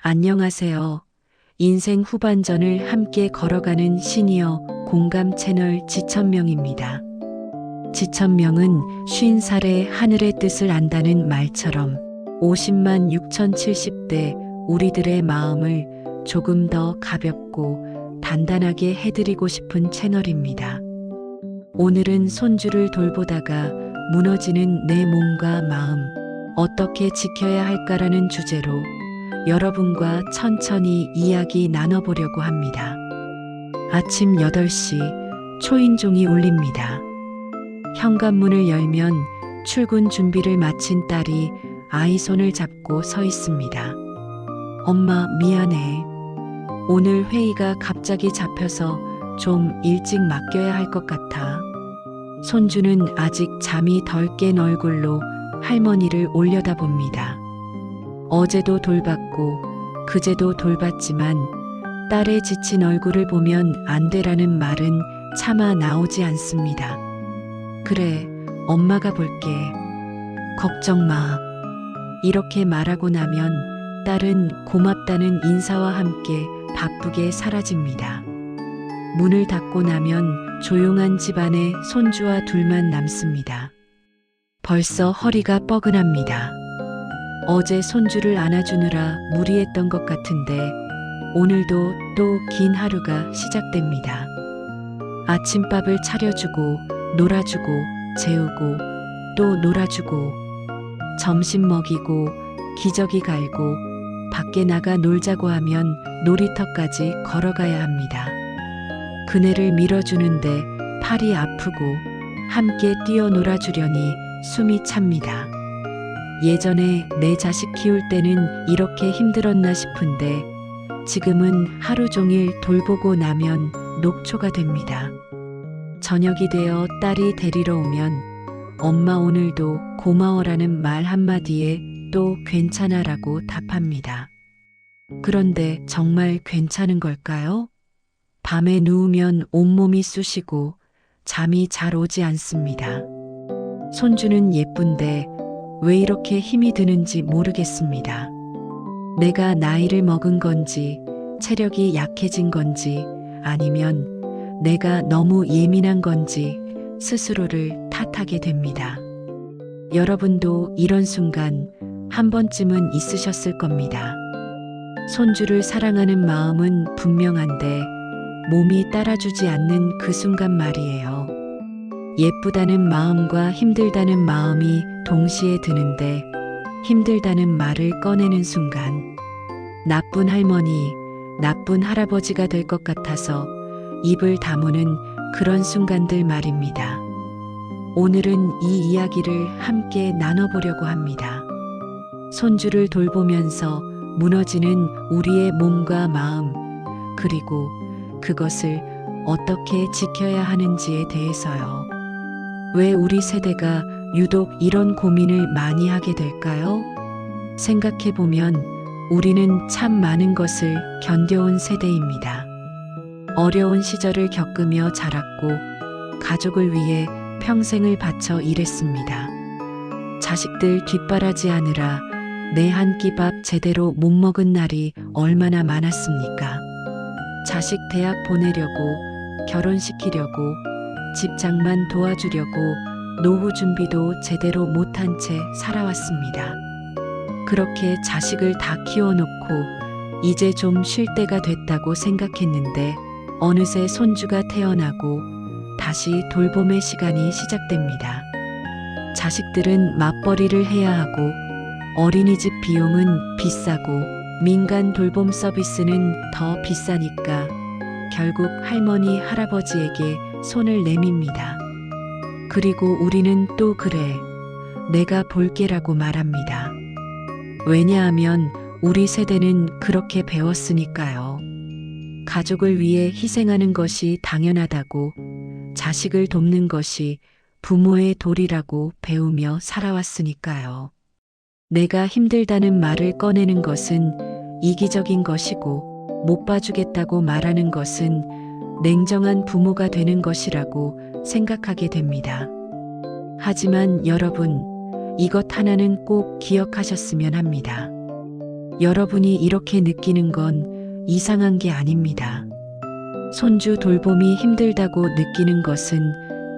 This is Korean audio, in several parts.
안녕하세요. 인생 후반전을 함께 걸어가는 시니어 공감 채널 지천명입니다. 지천명은 50살에 하늘의 뜻을 안다는 말처럼 50만 6070대 우리들의 마음을 조금 더 가볍고 단단하게 해드리고 싶은 채널입니다. 오늘은 손주를 돌보다가 무너지는 내 몸과 마음, 어떻게 지켜야 할까라는 주제로 여러분과 천천히 이야기 나눠보려고 합니다. 아침 8시 초인종이 울립니다. 현관문을 열면 출근 준비를 마친 딸이 아이 손을 잡고 서 있습니다. 엄마, 미안해. 오늘 회의가 갑자기 잡혀서 좀 일찍 맡겨야 할 것 같아. 손주는 아직 잠이 덜 깬 얼굴로 할머니를 올려다봅니다. 어제도 돌봤고 그제도 돌봤지만 딸의 지친 얼굴을 보면 안 되라는 말은 차마 나오지 않습니다. 그래, 엄마가 볼게. 걱정 마. 이렇게 말하고 나면 딸은 고맙다는 인사와 함께 바쁘게 사라집니다. 문을 닫고 나면 조용한 집안에 손주와 둘만 남습니다. 벌써 허리가 뻐근합니다. 어제 손주를 안아주느라 무리했던 것 같은데 오늘도 또 긴 하루가 시작됩니다. 아침밥을 차려주고 놀아주고 재우고 또 놀아주고 점심 먹이고 기저귀 갈고 밖에 나가 놀자고 하면 놀이터까지 걸어가야 합니다. 그네를 밀어주는데 팔이 아프고 함께 뛰어 놀아주려니 숨이 찹니다. 예전에 내 자식 키울 때는 이렇게 힘들었나 싶은데 지금은 하루 종일 돌보고 나면 녹초가 됩니다. 저녁이 되어 딸이 데리러 오면 엄마 오늘도 고마워라는 말 한마디에 또 괜찮아라고 답합니다. 그런데 정말 괜찮은 걸까요? 밤에 누우면 온몸이 쑤시고 잠이 잘 오지 않습니다. 손주는 예쁜데 왜 이렇게 힘이 드는지 모르겠습니다. 내가 나이를 먹은 건지, 체력이 약해진 건지, 아니면 내가 너무 예민한 건지 스스로를 탓하게 됩니다. 여러분도 이런 순간 한 번쯤은 있으셨을 겁니다. 손주를 사랑하는 마음은 분명한데 몸이 따라주지 않는 그 순간 말이에요. 예쁘다는 마음과 힘들다는 마음이 동시에 드는데 힘들다는 말을 꺼내는 순간 나쁜 할머니, 나쁜 할아버지가 될 것 같아서 입을 다무는 그런 순간들 말입니다. 오늘은 이 이야기를 함께 나눠보려고 합니다. 손주를 돌보면서 무너지는 우리의 몸과 마음, 그리고 그것을 어떻게 지켜야 하는지에 대해서요. 왜 우리 세대가 유독 이런 고민을 많이 하게 될까요? 생각해보면 우리는 참 많은 것을 견뎌온 세대입니다. 어려운 시절을 겪으며 자랐고 가족을 위해 평생을 바쳐 일했습니다. 자식들 뒷바라지하느라 내 한 끼 밥 제대로 못 먹은 날이 얼마나 많았습니까? 자식 대학 보내려고, 결혼시키려고, 집장만 도와주려고 노후 준비도 제대로 못한 채 살아왔습니다. 그렇게 자식을 다 키워놓고 이제 좀 쉴 때가 됐다고 생각했는데 어느새 손주가 태어나고 다시 돌봄의 시간이 시작됩니다. 자식들은 맞벌이를 해야 하고 어린이집 비용은 비싸고 민간 돌봄 서비스는 더 비싸니까 결국 할머니, 할아버지에게 손을 내밉니다. 그리고 우리는 또 그래, 내가 볼게라고 말합니다. 왜냐하면 우리 세대는 그렇게 배웠으니까요. 가족을 위해 희생하는 것이 당연하다고, 자식을 돕는 것이 부모의 도리라고 배우며 살아왔으니까요. 내가 힘들다는 말을 꺼내는 것은 이기적인 것이고 못 봐주겠다고 말하는 것은 냉정한 부모가 되는 것이라고 생각하게 됩니다. 하지만 여러분, 이것 하나는 꼭 기억하셨으면 합니다. 여러분이 이렇게 느끼는 건 이상한 게 아닙니다. 손주 돌봄이 힘들다고 느끼는 것은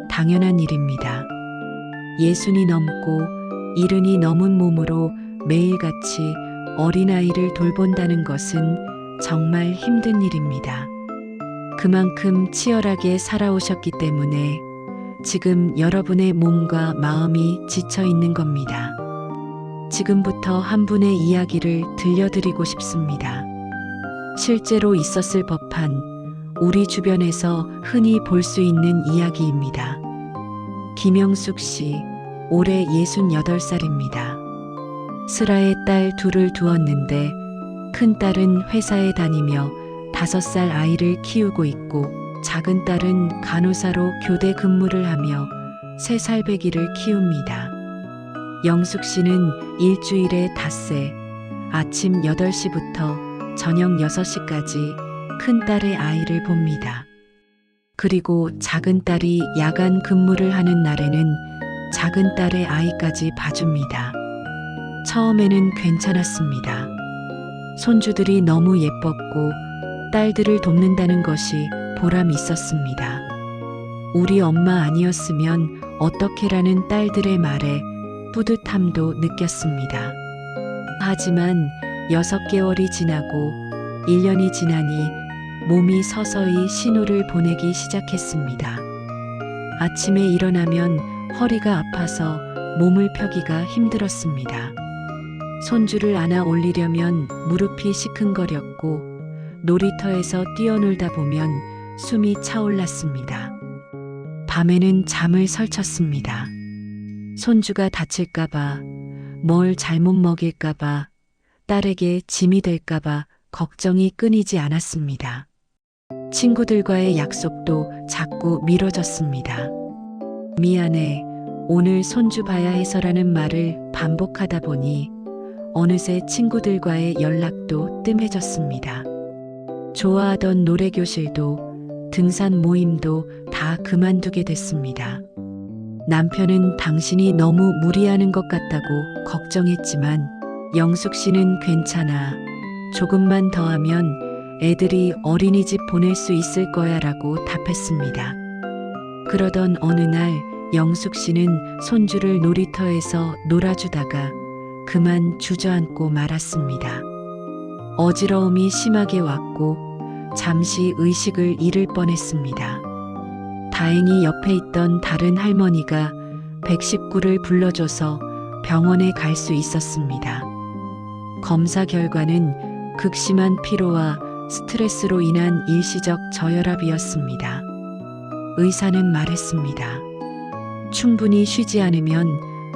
당연한 일입니다. 60이 넘고 70이 넘은 몸으로 매일같이 어린아이를 돌본다는 것은 정말 힘든 일입니다. 그만큼 치열하게 살아오셨기 때문에 지금 여러분의 몸과 마음이 지쳐 있는 겁니다. 지금부터 한 분의 이야기를 들려드리고 싶습니다. 실제로 있었을 법한 우리 주변에서 흔히 볼 수 있는 이야기입니다. 김영숙 씨, 올해 68살입니다. 슬아의 딸 둘을 두었는데 큰딸은 회사에 다니며 5살 아이를 키우고 있고 작은 딸은 간호사로 교대 근무를 하며 3살배기를 키웁니다. 영숙 씨는 일주일에 닷새 아침 8시부터 저녁 6시까지 큰딸의 아이를 봅니다. 그리고 작은 딸이 야간 근무를 하는 날에는 작은 딸의 아이까지 봐줍니다. 처음에는 괜찮았습니다. 손주들이 너무 예뻤고 딸들을 돕는다는 것이 보람 있었습니다. 우리 엄마 아니었으면 어떻게라는 딸들의 말에 뿌듯함도 느꼈습니다. 하지만 6개월이 지나고 1년이 지나니 몸이 서서히 신호를 보내기 시작했습니다. 아침에 일어나면 허리가 아파서 몸을 펴기가 힘들었습니다. 손주를 안아 올리려면 무릎이 시큰거렸고 놀이터에서 뛰어놀다 보면 숨이 차올랐습니다. 밤에는 잠을 설쳤습니다. 손주가 다칠까봐, 뭘 잘못 먹일까봐, 딸에게 짐이 될까봐 걱정이 끊이지 않았습니다. 친구들과의 약속도 자꾸 미뤄졌습니다. 미안해, 오늘 손주 봐야 해서라는 말을 반복하다 보니 어느새 친구들과의 연락도 뜸해졌습니다. 좋아하던 노래교실도 등산 모임도 다 그만두게 됐습니다. 남편은 당신이 너무 무리하는 것 같다고 걱정했지만 영숙 씨는 괜찮아. 조금만 더 하면 애들이 어린이집 보낼 수 있을 거야 라고 답했습니다. 그러던 어느 날 영숙 씨는 손주를 놀이터에서 놀아주다가 그만 주저앉고 말았습니다. 어지러움이 심하게 왔고 잠시 의식을 잃을 뻔했습니다. 다행히 옆에 있던 다른 할머니가 119를 불러줘서 병원에 갈 수 있었습니다. 검사 결과는 극심한 피로와 스트레스로 인한 일시적 저혈압이었습니다. 의사는 말했습니다. 충분히 쉬지 않으면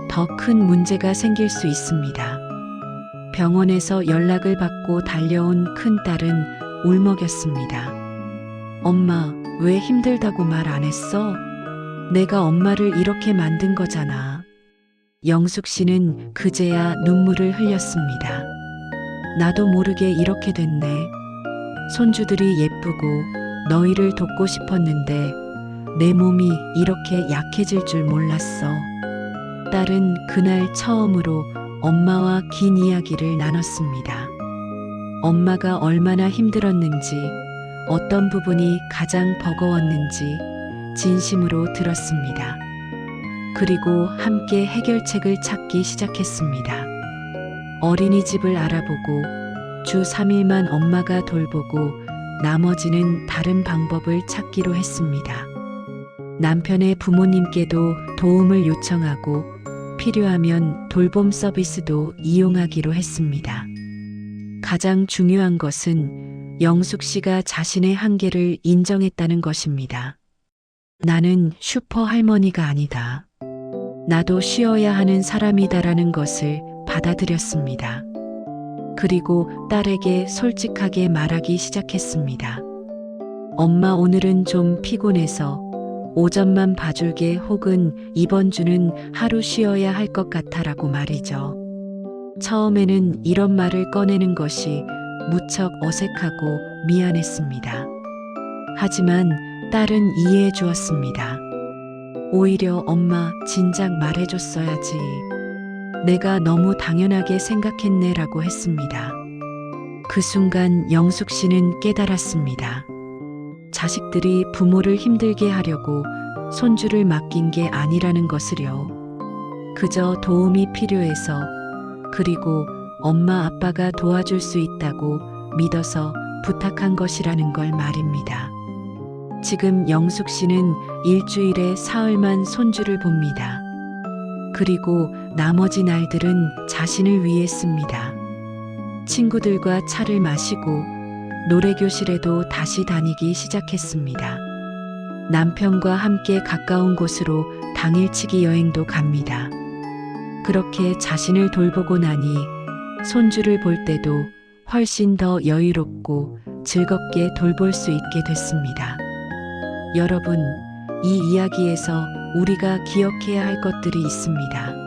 더 큰 문제가 생길 수 있습니다. 병원에서 연락을 받고 달려온 큰딸은 울먹였습니다. 엄마, 왜 힘들다고 말 안 했어? 내가 엄마를 이렇게 만든 거잖아. 영숙 씨는 그제야 눈물을 흘렸습니다. 나도 모르게 이렇게 됐네. 손주들이 예쁘고 너희를 돕고 싶었는데 내 몸이 이렇게 약해질 줄 몰랐어. 딸은 그날 처음으로 엄마와 긴 이야기를 나눴습니다. 엄마가 얼마나 힘들었는지, 어떤 부분이 가장 버거웠는지 진심으로 들었습니다. 그리고 함께 해결책을 찾기 시작했습니다. 어린이집을 알아보고 주 3일만 엄마가 돌보고 나머지는 다른 방법을 찾기로 했습니다. 남편의 부모님께도 도움을 요청하고 필요하면 돌봄 서비스도 이용하기로 했습니다. 가장 중요한 것은 영숙 씨가 자신의 한계를 인정했다는 것입니다. 나는 슈퍼 할머니가 아니다. 나도 쉬어야 하는 사람이다라는 것을 받아들였습니다. 그리고 딸에게 솔직하게 말하기 시작했습니다. 엄마, 오늘은 좀 피곤해서 오전만 봐줄게, 혹은 이번 주는 하루 쉬어야 할 것 같아라고 말이죠. 처음에는 이런 말을 꺼내는 것이 무척 어색하고 미안했습니다. 하지만 딸은 이해해 주었습니다. 오히려 엄마, 진작 말해줬어야지. 내가 너무 당연하게 생각했네라고 했습니다. 그 순간 영숙 씨는 깨달았습니다. 자식들이 부모를 힘들게 하려고 손주를 맡긴 게 아니라는 것을요. 그저 도움이 필요해서, 그리고 엄마 아빠가 도와줄 수 있다고 믿어서 부탁한 것이라는 걸 말입니다. 지금 영숙 씨는 일주일에 사흘만 손주를 봅니다. 그리고 나머지 날들은 자신을 위해 씁니다. 친구들과 차를 마시고 노래교실에도 다시 다니기 시작했습니다. 남편과 함께 가까운 곳으로 당일치기 여행도 갑니다. 그렇게 자신을 돌보고 나니 손주를 볼 때도 훨씬 더 여유롭고 즐겁게 돌볼 수 있게 됐습니다. 여러분, 이 이야기에서 우리가 기억해야 할 것들이 있습니다.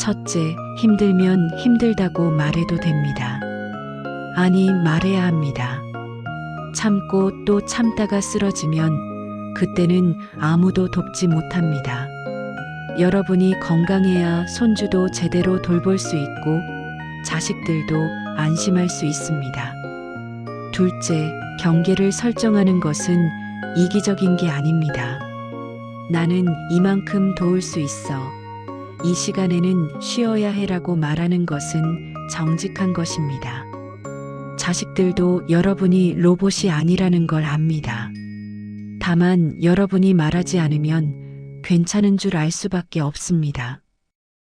첫째, 힘들면 힘들다고 말해도 됩니다. 아니, 말해야 합니다. 참고 또 참다가 쓰러지면 그때는 아무도 돕지 못합니다. 여러분이 건강해야 손주도 제대로 돌볼 수 있고 자식들도 안심할 수 있습니다. 둘째, 경계를 설정하는 것은 이기적인 게 아닙니다. 나는 이만큼 도울 수 있어. 이 시간에는 쉬어야 해라고 말하는 것은 정직한 것입니다. 자식들도 여러분이 로봇이 아니라는 걸 압니다. 다만 여러분이 말하지 않으면 괜찮은 줄 알 수밖에 없습니다.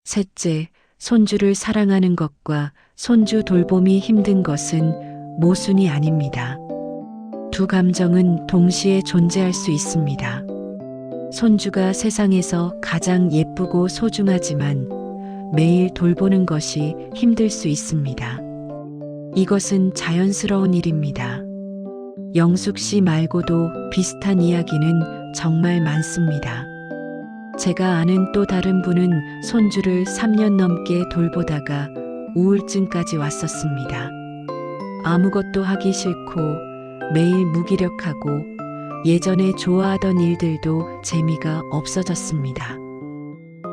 셋째, 손주를 사랑하는 것과 손주 돌봄이 힘든 것은 모순이 아닙니다. 두 감정은 동시에 존재할 수 있습니다. 손주가 세상에서 가장 예쁘고 소중하지만 매일 돌보는 것이 힘들 수 있습니다. 이것은 자연스러운 일입니다. 영숙 씨 말고도 비슷한 이야기는 정말 많습니다. 제가 아는 또 다른 분은 손주를 3년 넘게 돌보다가 우울증까지 왔었습니다. 아무것도 하기 싫고 매일 무기력하고 예전에 좋아하던 일들도 재미가 없어졌습니다.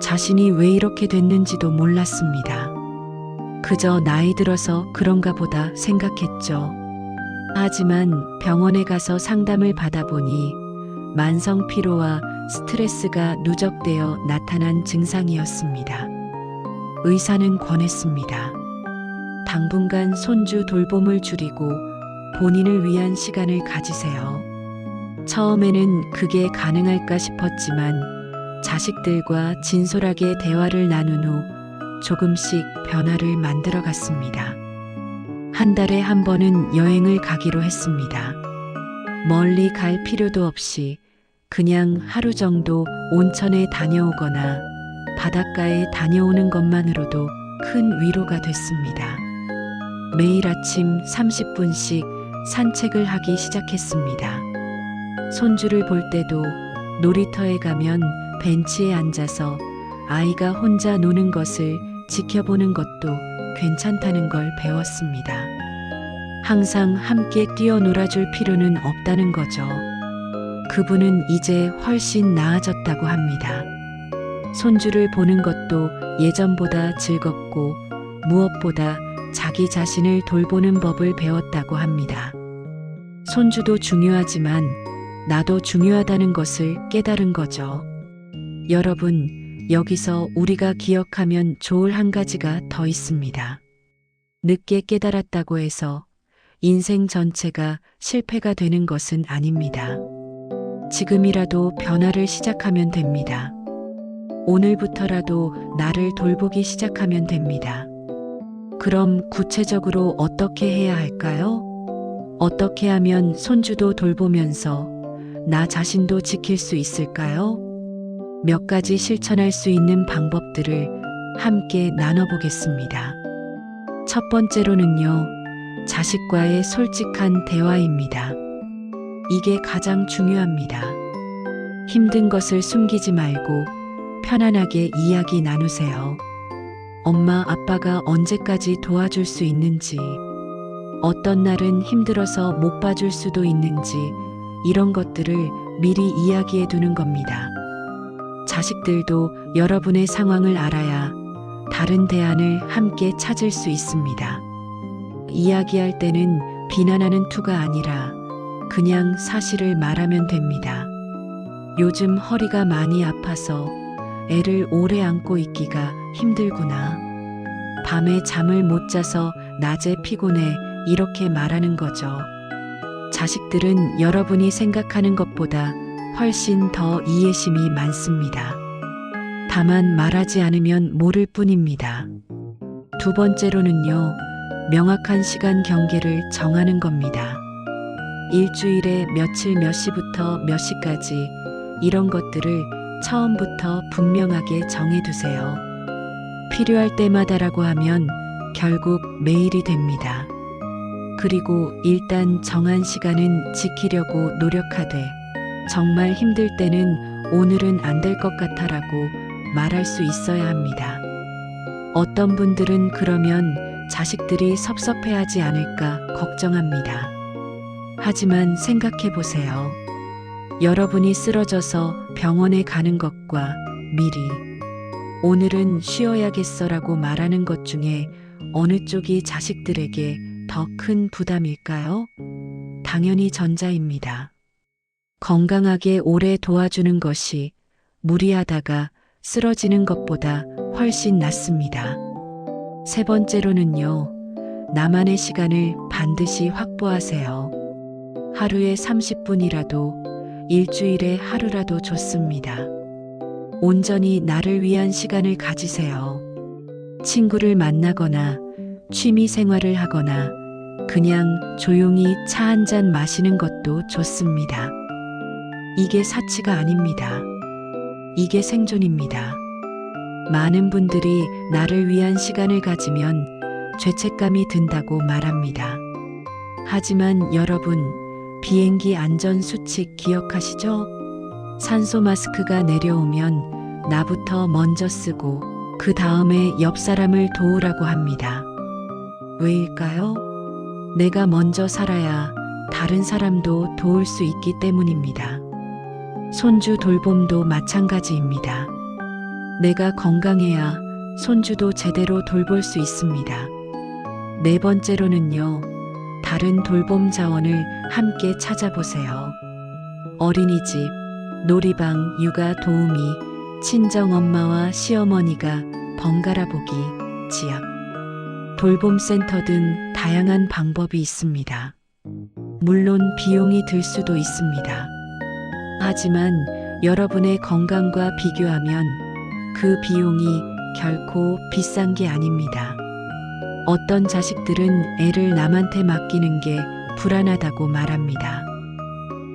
자신이 왜 이렇게 됐는지도 몰랐습니다. 그저 나이 들어서 그런가 보다 생각했죠. 하지만 병원에 가서 상담을 받아보니 만성 피로와 스트레스가 누적되어 나타난 증상이었습니다. 의사는 권했습니다. 당분간 손주 돌봄을 줄이고 본인을 위한 시간을 가지세요. 처음에는 그게 가능할까 싶었지만 자식들과 진솔하게 대화를 나눈 후 조금씩 변화를 만들어 갔습니다. 한 달에 한 번은 여행을 가기로 했습니다. 멀리 갈 필요도 없이 그냥 하루 정도 온천에 다녀오거나 바닷가에 다녀오는 것만으로도 큰 위로가 됐습니다. 매일 아침 30분씩 산책을 하기 시작했습니다. 손주를 볼 때도 놀이터에 가면 벤치에 앉아서 아이가 혼자 노는 것을 지켜보는 것도 괜찮다는 걸 배웠습니다. 항상 함께 뛰어놀아줄 필요는 없다는 거죠. 그분은 이제 훨씬 나아졌다고 합니다. 손주를 보는 것도 예전보다 즐겁고 무엇보다 자기 자신을 돌보는 법을 배웠다고 합니다. 손주도 중요하지만 나도 중요하다는 것을 깨달은 거죠. 여러분, 여기서 우리가 기억하면 좋을 한 가지가 더 있습니다. 늦게 깨달았다고 해서 인생 전체가 실패가 되는 것은 아닙니다. 지금이라도 변화를 시작하면 됩니다. 오늘부터라도 나를 돌보기 시작하면 됩니다. 그럼 구체적으로 어떻게 해야 할까요? 어떻게 하면 손주도 돌보면서 나 자신도 지킬 수 있을까요? 몇 가지 실천할 수 있는 방법들을 함께 나눠보겠습니다. 첫 번째로는요, 자식과의 솔직한 대화입니다. 이게 가장 중요합니다. 힘든 것을 숨기지 말고 편안하게 이야기 나누세요. 엄마, 아빠가 언제까지 도와줄 수 있는지, 어떤 날은 힘들어서 못 봐줄 수도 있는지, 이런 것들을 미리 이야기해 두는 겁니다. 자식들도 여러분의 상황을 알아야 다른 대안을 함께 찾을 수 있습니다. 이야기할 때는 비난하는 투가 아니라 그냥 사실을 말하면 됩니다. 요즘 허리가 많이 아파서 애를 오래 안고 있기가 힘들구나. 밤에 잠을 못 자서 낮에 피곤해. 이렇게 말하는 거죠. 자식들은 여러분이 생각하는 것보다 훨씬 더 이해심이 많습니다. 다만 말하지 않으면 모를 뿐입니다. 두 번째로는요, 명확한 시간 경계를 정하는 겁니다. 일주일에 며칠 몇 시부터 몇 시까지 이런 것들을 처음부터 분명하게 정해두세요. 필요할 때마다라고 하면 결국 매일이 됩니다. 그리고 일단 정한 시간은 지키려고 노력하되 정말 힘들 때는 오늘은 안 될 것 같아라고 말할 수 있어야 합니다. 어떤 분들은 그러면 자식들이 섭섭해하지 않을까 걱정합니다. 하지만 생각해 보세요. 여러분이 쓰러져서 병원에 가는 것과 미리 오늘은 쉬어야겠어라고 말하는 것 중에 어느 쪽이 자식들에게 더 큰 부담일까요? 당연히 전자입니다. 건강하게 오래 도와주는 것이 무리하다가 쓰러지는 것보다 훨씬 낫습니다. 세 번째로는요, 나만의 시간을 반드시 확보하세요. 하루에 30분이라도, 일주일에 하루라도 좋습니다. 온전히 나를 위한 시간을 가지세요. 친구를 만나거나, 취미 생활을 하거나, 그냥 조용히 차 한 잔 마시는 것도 좋습니다. 이게 사치가 아닙니다. 이게 생존입니다. 많은 분들이 나를 위한 시간을 가지면 죄책감이 든다고 말합니다. 하지만 여러분, 비행기 안전 수칙 기억하시죠? 산소 마스크가 내려오면 나부터 먼저 쓰고 그 다음에 옆 사람을 도우라고 합니다. 왜일까요? 내가 먼저 살아야 다른 사람도 도울 수 있기 때문입니다. 손주 돌봄도 마찬가지입니다. 내가 건강해야 손주도 제대로 돌볼 수 있습니다. 네 번째로는요, 다른 돌봄 자원을 함께 찾아보세요. 어린이집, 놀이방, 육아 도우미, 친정엄마와 시어머니가 번갈아 보기, 지약, 돌봄센터 등 다양한 방법이 있습니다. 물론 비용이 들 수도 있습니다. 하지만 여러분의 건강과 비교하면 그 비용이 결코 비싼 게 아닙니다. 어떤 자식들은 애를 남한테 맡기는 게 불안하다고 말합니다.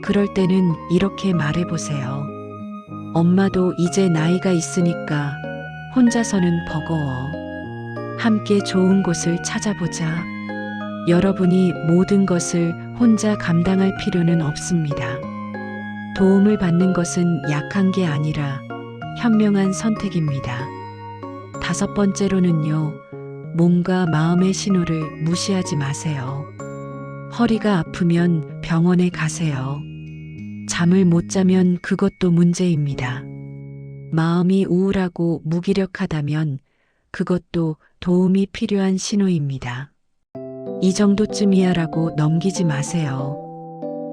그럴 때는 이렇게 말해보세요. 엄마도 이제 나이가 있으니까 혼자서는 버거워. 함께 좋은 곳을 찾아보자. 여러분이 모든 것을 혼자 감당할 필요는 없습니다. 도움을 받는 것은 약한 게 아니라 현명한 선택입니다. 다섯 번째로는요, 몸과 마음의 신호를 무시하지 마세요. 허리가 아프면 병원에 가세요. 잠을 못 자면 그것도 문제입니다. 마음이 우울하고 무기력하다면 그것도 도움이 필요한 신호입니다. 이 정도쯤이야라고 넘기지 마세요.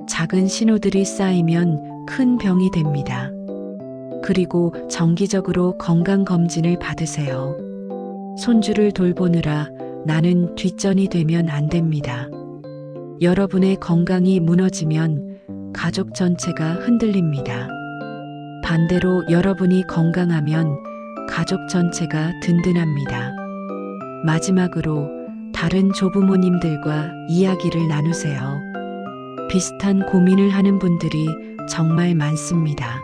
작은 신호들이 쌓이면 큰 병이 됩니다. 그리고 정기적으로 건강검진을 받으세요. 손주를 돌보느라 나는 뒷전이 되면 안 됩니다. 여러분의 건강이 무너지면 가족 전체가 흔들립니다. 반대로 여러분이 건강하면 가족 전체가 든든합니다. 마지막으로 다른 조부모님들과 이야기를 나누세요. 비슷한 고민을 하는 분들이 정말 많습니다.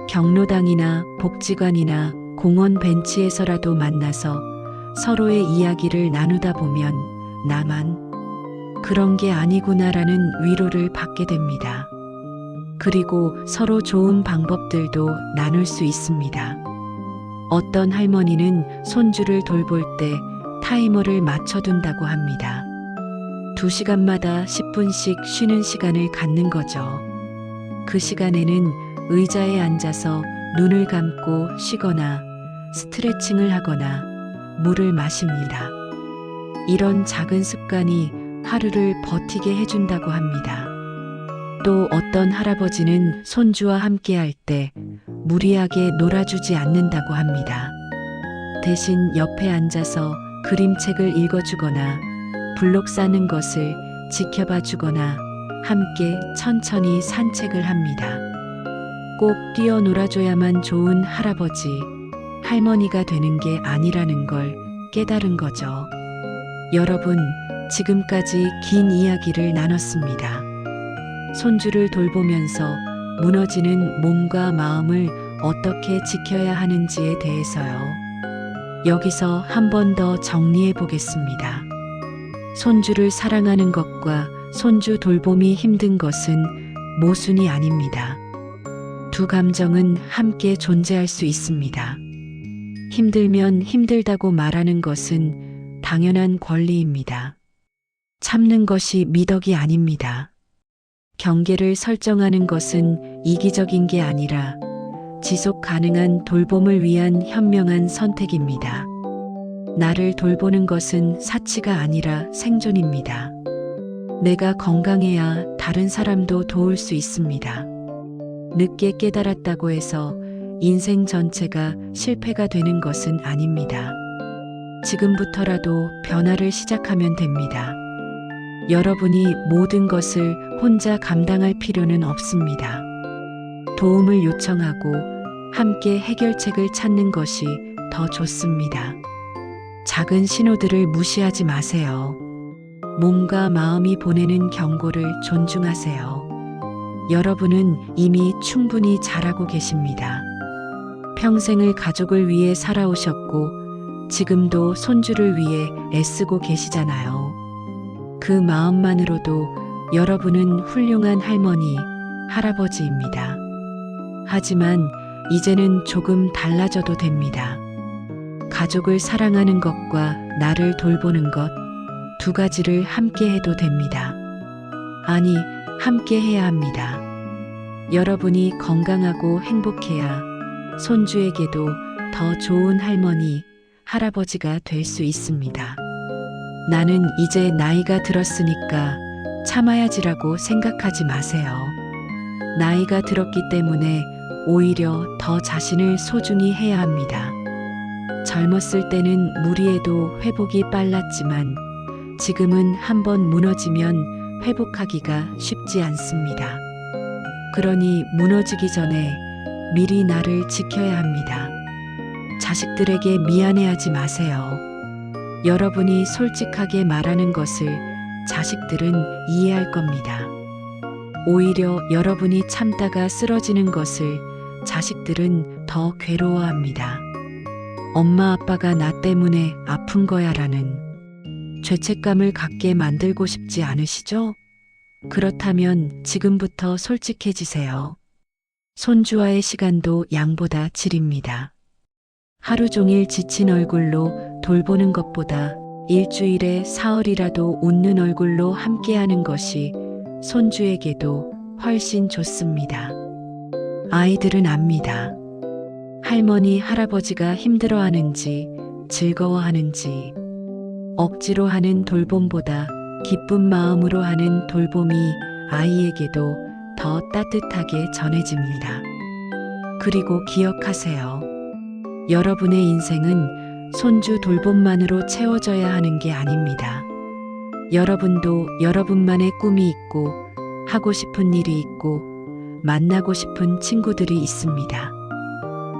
경로당이나 복지관이나 공원 벤치에서라도 만나서 서로의 이야기를 나누다 보면 나만 그런 게 아니구나라는 위로를 받게 됩니다. 그리고 서로 좋은 방법들도 나눌 수 있습니다. 어떤 할머니는 손주를 돌볼 때 타이머를 맞춰둔다고 합니다. 2시간마다 10분씩 쉬는 시간을 갖는 거죠. 그 시간에는 의자에 앉아서 눈을 감고 쉬거나 스트레칭을 하거나 물을 마십니다. 이런 작은 습관이 하루를 버티게 해준다고 합니다. 또 어떤 할아버지는 손주와 함께 할 때 무리하게 놀아주지 않는다고 합니다. 대신 옆에 앉아서 그림책을 읽어주거나 블록 싸는 것을 지켜봐 주거나 함께 천천히 산책을 합니다. 꼭 뛰어놀아줘야만 좋은 할아버지, 할머니가 되는 게 아니라는 걸 깨달은 거죠. 여러분, 지금까지 긴 이야기를 나눴습니다. 손주를 돌보면서 무너지는 몸과 마음을 어떻게 지켜야 하는지에 대해서요. 여기서 한 번 더 정리해 보겠습니다. 손주를 사랑하는 것과 손주 돌봄이 힘든 것은 모순이 아닙니다. 두 감정은 함께 존재할 수 있습니다. 힘들면 힘들다고 말하는 것은 당연한 권리입니다. 참는 것이 미덕이 아닙니다. 경계를 설정하는 것은 이기적인 게 아니라 지속 가능한 돌봄을 위한 현명한 선택입니다. 나를 돌보는 것은 사치가 아니라 생존입니다. 내가 건강해야 다른 사람도 도울 수 있습니다. 늦게 깨달았다고 해서 인생 전체가 실패가 되는 것은 아닙니다. 지금부터라도 변화를 시작하면 됩니다. 여러분이 모든 것을 혼자 감당할 필요는 없습니다. 도움을 요청하고 함께 해결책을 찾는 것이 더 좋습니다. 작은 신호들을 무시하지 마세요. 몸과 마음이 보내는 경고를 존중하세요. 여러분은 이미 충분히 잘하고 계십니다. 평생을 가족을 위해 살아오셨고 지금도 손주를 위해 애쓰고 계시잖아요. 그 마음만으로도 여러분은 훌륭한 할머니, 할아버지입니다. 하지만 이제는 조금 달라져도 됩니다. 가족을 사랑하는 것과 나를 돌보는 것, 두 가지를 함께 해도 됩니다. 아니, 함께 해야 합니다. 여러분이 건강하고 행복해야 손주에게도 더 좋은 할머니, 할아버지가 될 수 있습니다. 나는 이제 나이가 들었으니까 참아야지라고 생각하지 마세요. 나이가 들었기 때문에 오히려 더 자신을 소중히 해야 합니다. 젊었을 때는 무리해도 회복이 빨랐지만 지금은 한번 무너지면 회복하기가 쉽지 않습니다. 그러니 무너지기 전에 미리 나를 지켜야 합니다. 자식들에게 미안해하지 마세요. 여러분이 솔직하게 말하는 것을 자식들은 이해할 겁니다. 오히려 여러분이 참다가 쓰러지는 것을 자식들은 더 괴로워합니다. 엄마 아빠가 나 때문에 아픈 거야라는 죄책감을 갖게 만들고 싶지 않으시죠? 그렇다면 지금부터 솔직해지세요. 손주와의 시간도 양보다 질입니다. 하루 종일 지친 얼굴로 돌보는 것보다 일주일에 사흘이라도 웃는 얼굴로 함께하는 것이 손주에게도 훨씬 좋습니다. 아이들은 압니다. 할머니, 할아버지가 힘들어하는지, 즐거워하는지. 억지로 하는 돌봄보다 기쁜 마음으로 하는 돌봄이 아이에게도 더 따뜻하게 전해집니다. 그리고 기억하세요. 여러분의 인생은 손주 돌봄만으로 채워져야 하는 게 아닙니다. 여러분도 여러분만의 꿈이 있고, 하고 싶은 일이 있고, 만나고 싶은 친구들이 있습니다.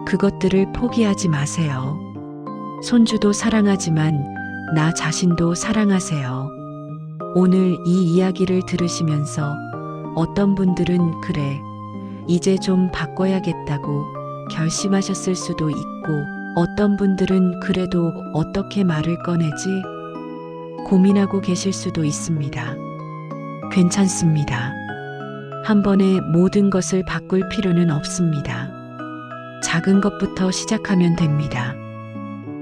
그것들을 포기하지 마세요. 손주도 사랑하지만 나 자신도 사랑하세요. 오늘 이 이야기를 들으시면서 어떤 분들은 그래, 이제 좀 바꿔야겠다고 결심하셨을 수도 있고, 어떤 분들은 그래도 어떻게 말을 꺼내지? 고민하고 계실 수도 있습니다. 괜찮습니다. 한 번에 모든 것을 바꿀 필요는 없습니다. 작은 것부터 시작하면 됩니다.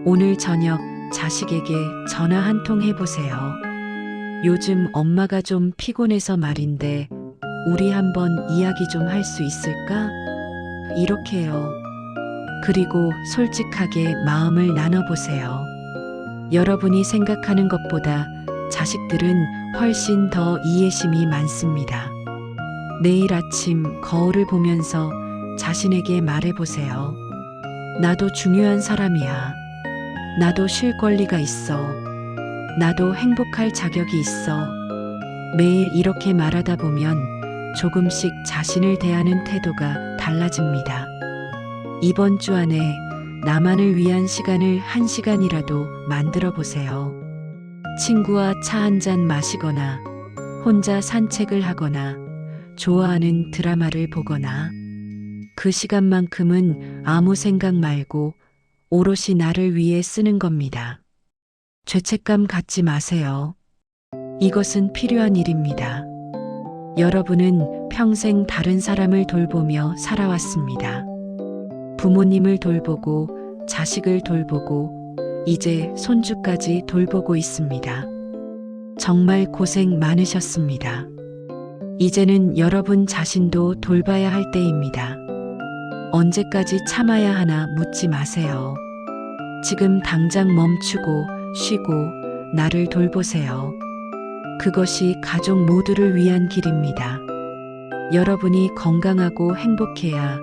오늘 저녁 자식에게 전화 한 통 해보세요. 요즘 엄마가 좀 피곤해서 말인데 우리 한번 이야기 좀 할 수 있을까? 이렇게요. 그리고 솔직하게 마음을 나눠보세요. 여러분이 생각하는 것보다 자식들은 훨씬 더 이해심이 많습니다. 내일 아침 거울을 보면서 자신에게 말해보세요. 나도 중요한 사람이야. 나도 쉴 권리가 있어. 나도 행복할 자격이 있어. 매일 이렇게 말하다 보면 조금씩 자신을 대하는 태도가 달라집니다. 이번 주 안에 나만을 위한 시간을 1시간이라도 만들어 보세요. 친구와 차 한잔 마시거나, 혼자 산책을 하거나, 좋아하는 드라마를 보거나, 그 시간만큼은 아무 생각 말고 오롯이 나를 위해 쓰는 겁니다. 죄책감 갖지 마세요. 이것은 필요한 일입니다. 여러분은 평생 다른 사람을 돌보며 살아왔습니다. 부모님을 돌보고, 자식을 돌보고, 이제 손주까지 돌보고 있습니다. 정말 고생 많으셨습니다. 이제는 여러분 자신도 돌봐야 할 때입니다. 언제까지 참아야 하나 묻지 마세요. 지금 당장 멈추고 쉬고 나를 돌보세요. 그것이 가족 모두를 위한 길입니다. 여러분이 건강하고 행복해야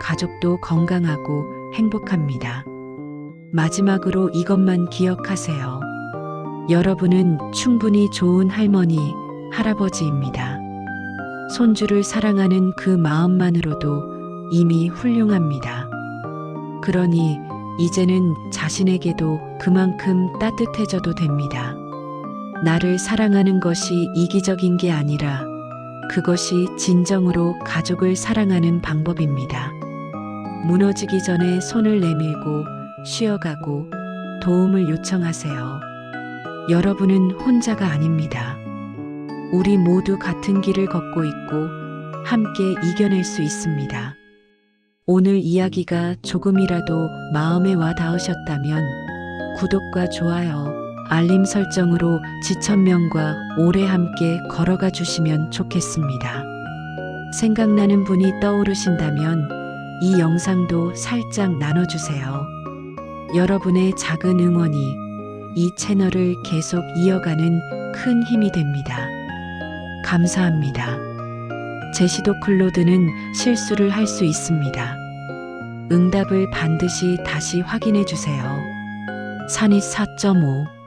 가족도 건강하고 행복합니다. 마지막으로 이것만 기억하세요. 여러분은 충분히 좋은 할머니, 할아버지입니다. 손주를 사랑하는 그 마음만으로도 이미 훌륭합니다. 그러니 이제는 자신에게도 그만큼 따뜻해져도 됩니다. 나를 사랑하는 것이 이기적인 게 아니라 그것이 진정으로 가족을 사랑하는 방법입니다. 무너지기 전에 손을 내밀고 쉬어가고 도움을 요청하세요. 여러분은 혼자가 아닙니다. 우리 모두 같은 길을 걷고 있고 함께 이겨낼 수 있습니다. 오늘 이야기가 조금이라도 마음에 와 닿으셨다면 구독과 좋아요, 알림 설정으로 지천명과 오래 함께 걸어가 주시면 좋겠습니다. 생각나는 분이 떠오르신다면 이 영상도 살짝 나눠주세요. 여러분의 작은 응원이 이 채널을 계속 이어가는 큰 힘이 됩니다. 감사합니다. 제시도 클로드는 실수를 할 수 있습니다. 응답을 반드시 다시 확인해 주세요. 산이 4.5